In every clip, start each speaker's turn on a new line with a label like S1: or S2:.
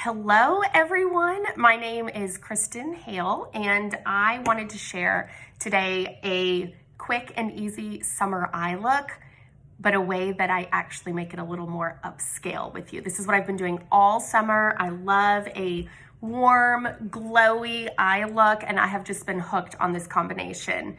S1: Hello everyone, my name is Kristen Hale and I wanted to share today a quick and easy summer eye look, but a way that I actually make it a little more upscale with you. This is what I've been doing all summer. I love a warm, glowy eye look and I have just been hooked on this combination.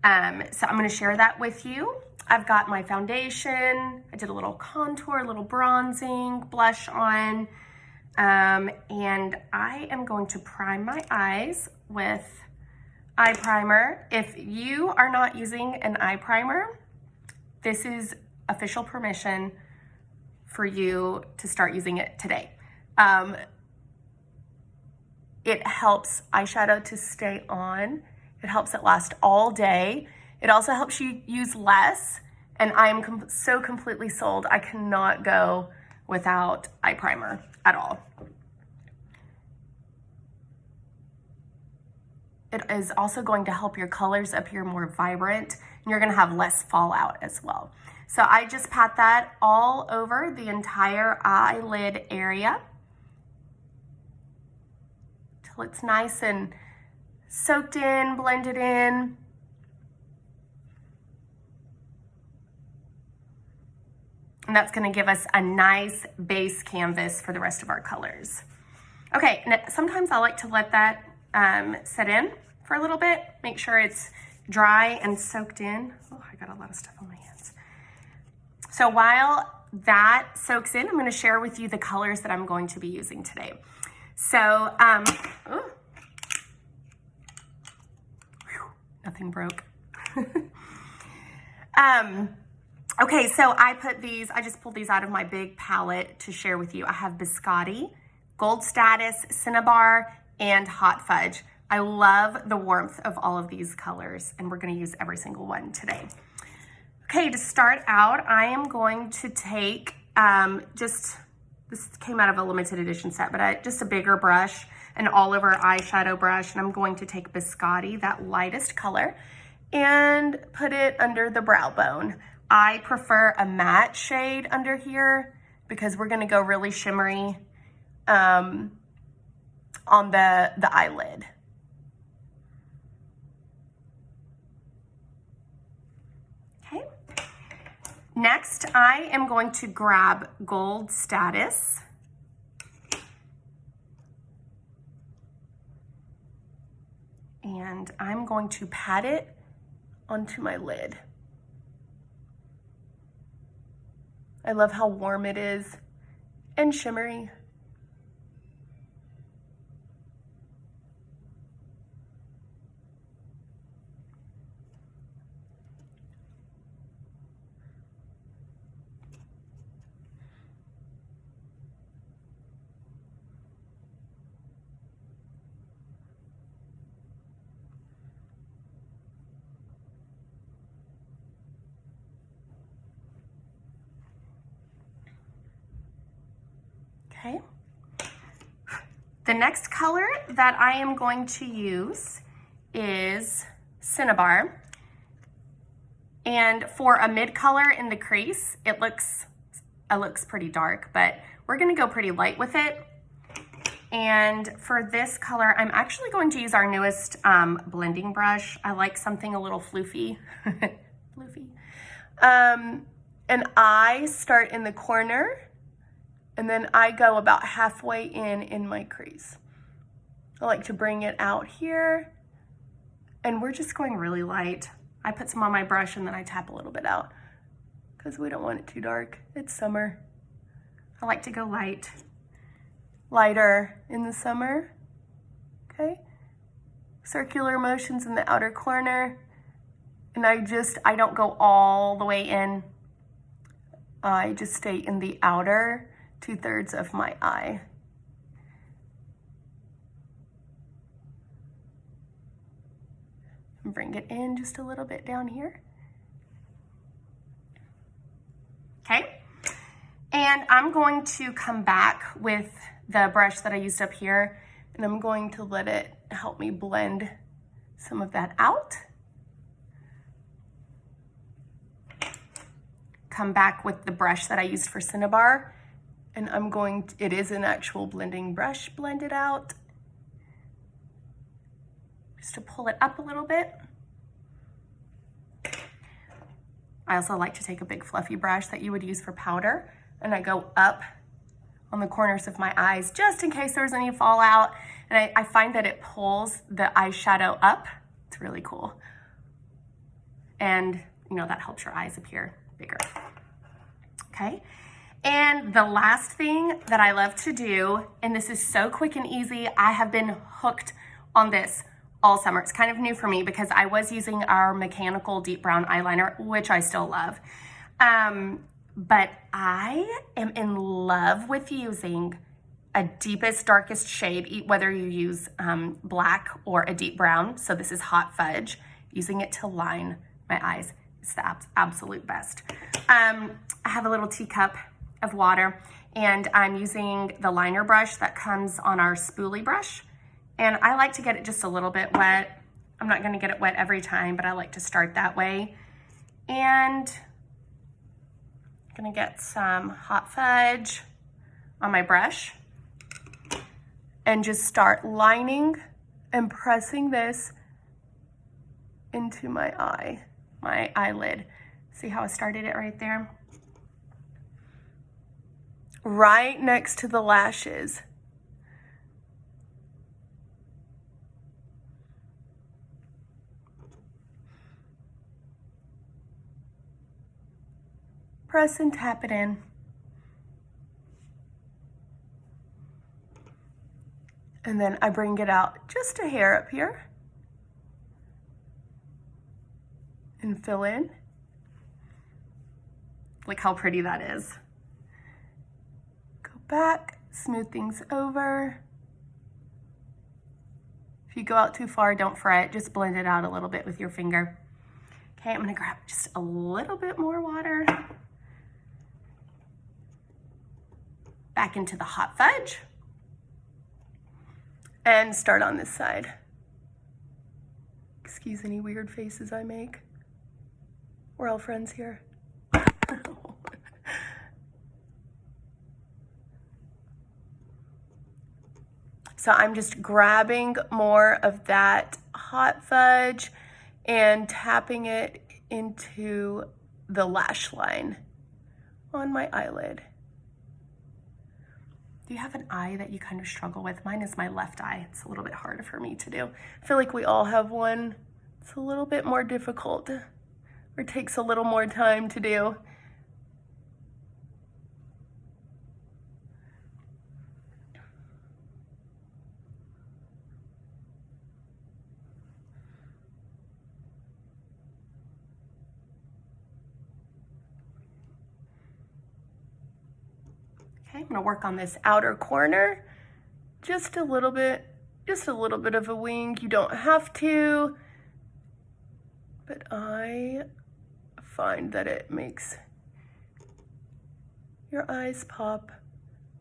S1: So I'm gonna share that with you. I've got my foundation, I did a little contour, a little bronzing, blush on, and I am going to prime my eyes with eye primer. If you are not using an eye primer, this is official permission for you to start using it today. It helps eyeshadow to stay on. It helps it last all day. It also helps you use less, and I am so completely sold. I cannot go without eye primer at all. It is also going to help your colors appear more vibrant, and you're gonna have less fallout as well. So I just pat that all over the entire eyelid area till it's nice and soaked in, blended in. And that's gonna give us a nice base canvas for the rest of our colors. Okay, and sometimes I like to let that set in for a little bit, make sure it's dry and soaked in. Oh, I got a lot of stuff on my hands. So while that soaks in, I'm gonna share with you the colors that I'm going to be using today. So, nothing broke. Okay, so I just pulled these out of my big palette to share with you. I have Biscotti, Gold Status, Cinnabar, and Hot Fudge. I love the warmth of all of these colors, and we're gonna use every single one today. Okay, to start out, I am going to take this came out of a limited edition set, but just a bigger brush, an all-over eyeshadow brush, and I'm going to take Biscotti, that lightest color, and put it under the brow bone. I prefer a matte shade under here because we're gonna go really shimmery on the eyelid. Okay. Next, I am going to grab Gold Status. And I'm going to pat it onto my lid. I love how warm it is and shimmery. Okay. The next color that I am going to use is Cinnabar. And for a mid color in the crease, it looks pretty dark, but we're gonna go pretty light with it. And for this color, I'm actually going to use our newest blending brush. I like something a little floofy. Floofy. And I start in the corner, and then I go about halfway in my crease. I like to bring it out here, and we're just going really light. I put some on my brush and then I tap a little bit out because we don't want it too dark. It's summer. I like to go lighter in the summer, okay? Circular motions in the outer corner, and I don't go all the way in. I just stay in the outer 2/3 of my eye. And bring it in just a little bit down here. Okay, and I'm going to come back with the brush that I used up here, and I'm going to let it help me blend some of that out. Come back with the brush that I used for Cinnabar And it is an actual blending brush, blend it out. Just to pull it up a little bit. I also like to take a big fluffy brush that you would use for powder, and I go up on the corners of my eyes just in case there's any fallout. And I find that it pulls the eyeshadow up. It's really cool. And you know, that helps your eyes appear bigger. Okay. And the last thing that I love to do, and this is so quick and easy, I have been hooked on this all summer. It's kind of new for me because I was using our mechanical deep brown eyeliner, which I still love. But I am in love with using a deepest, darkest shade, whether you use black or a deep brown. So this is Hot Fudge, using it to line my eyes. It's the absolute best. I have a little teacup of water, and I'm using the liner brush that comes on our spoolie brush. And I like to get it just a little bit wet. I'm not gonna get it wet every time, but I like to start that way. And I'm gonna get some Hot Fudge on my brush and just start lining and pressing this into my eye, my eyelid. See how I started it right there? Right next to the lashes. Press and tap it in. And then I bring it out just a hair up here and fill in. Look how pretty that is. Go back, smooth things over. If you go out too far, don't fret, just blend it out a little bit with your finger. Okay, I'm gonna grab just a little bit more water. Back into the Hot Fudge. And start on this side. Excuse any weird faces I make. We're all friends here. So I'm just grabbing more of that Hot Fudge and tapping it into the lash line on my eyelid. Do you have an eye that you kind of struggle with? Mine is my left eye. It's a little bit harder for me to do. I feel like we all have one. It's a little bit more difficult, or takes a little more time to do. Okay, I'm gonna work on this outer corner. Just a little bit of a wing. You don't have to, but I find that it makes your eyes pop,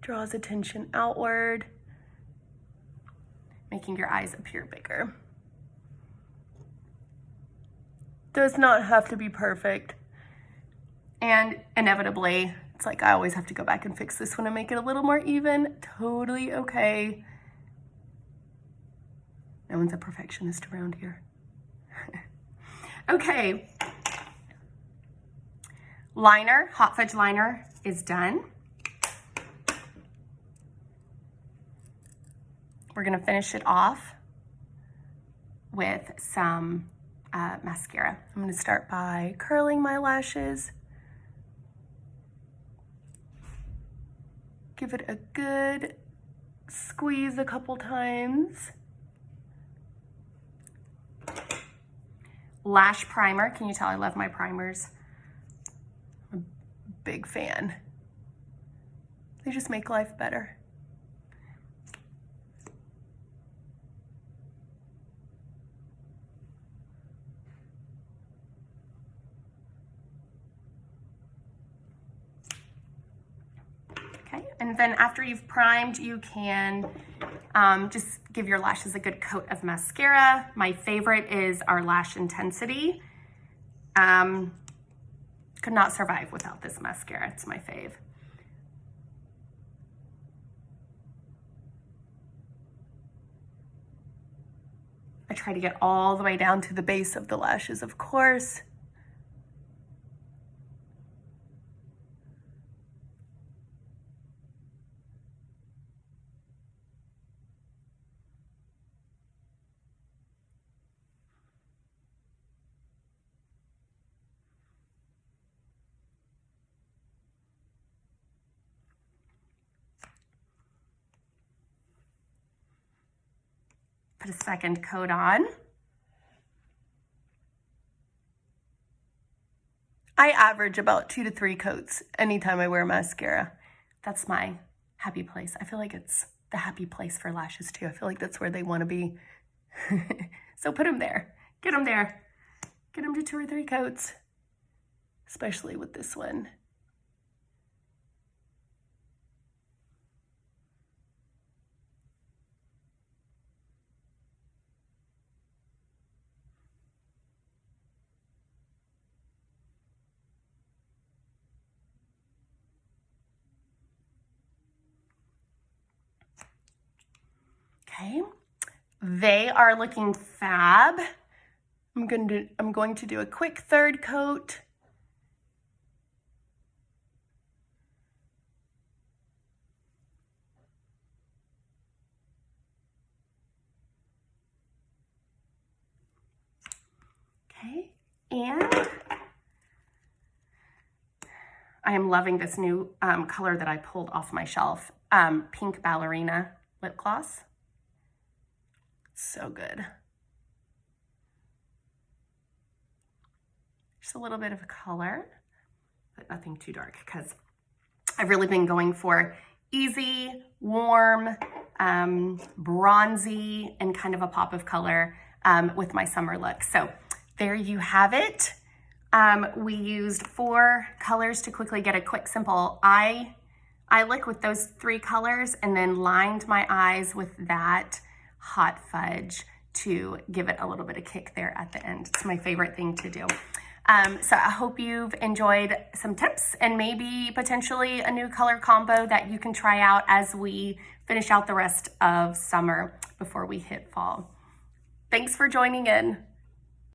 S1: draws attention outward, making your eyes appear bigger. Does not have to be perfect. And inevitably, it's like I always have to go back and fix this one and make it a little more even. Totally okay. No one's a perfectionist around here. Okay. Liner, Hot Fudge liner is done. We're gonna finish it off with some mascara. I'm gonna start by curling my lashes. Give it a good squeeze a couple times. Lash primer. Can you tell I love my primers? I'm a big fan. They just make life better. Okay, and then after you've primed, you can just give your lashes a good coat of mascara. My favorite is our Lash Intensity. Could not survive without this mascara. It's my fave. try to get all the way down to the base of the lashes, of course. Put a second coat on. I average about 2 to 3 coats anytime I wear mascara. That's my happy place. I feel like it's the happy place for lashes too. I feel like that's where they want to be. So put them there. Get them there. Get them to 2 or 3 coats, especially with this one. Okay, they are looking fab. I'm going to do a quick third coat. Okay, and I am loving this new color that I pulled off my shelf, Pink Ballerina lip gloss. So good. Just a little bit of a color, but nothing too dark, because I've really been going for easy, warm, bronzy, and kind of a pop of color with my summer look. So there you have it. We used 4 colors to quickly get a quick, simple eye look with those 3 colors, and then lined my eyes with that hot fudge to give it a little bit of kick there at the end. It's my favorite thing to do. So I hope you've enjoyed some tips and maybe potentially a new color combo that you can try out as we finish out the rest of summer before we hit fall. Thanks for joining in.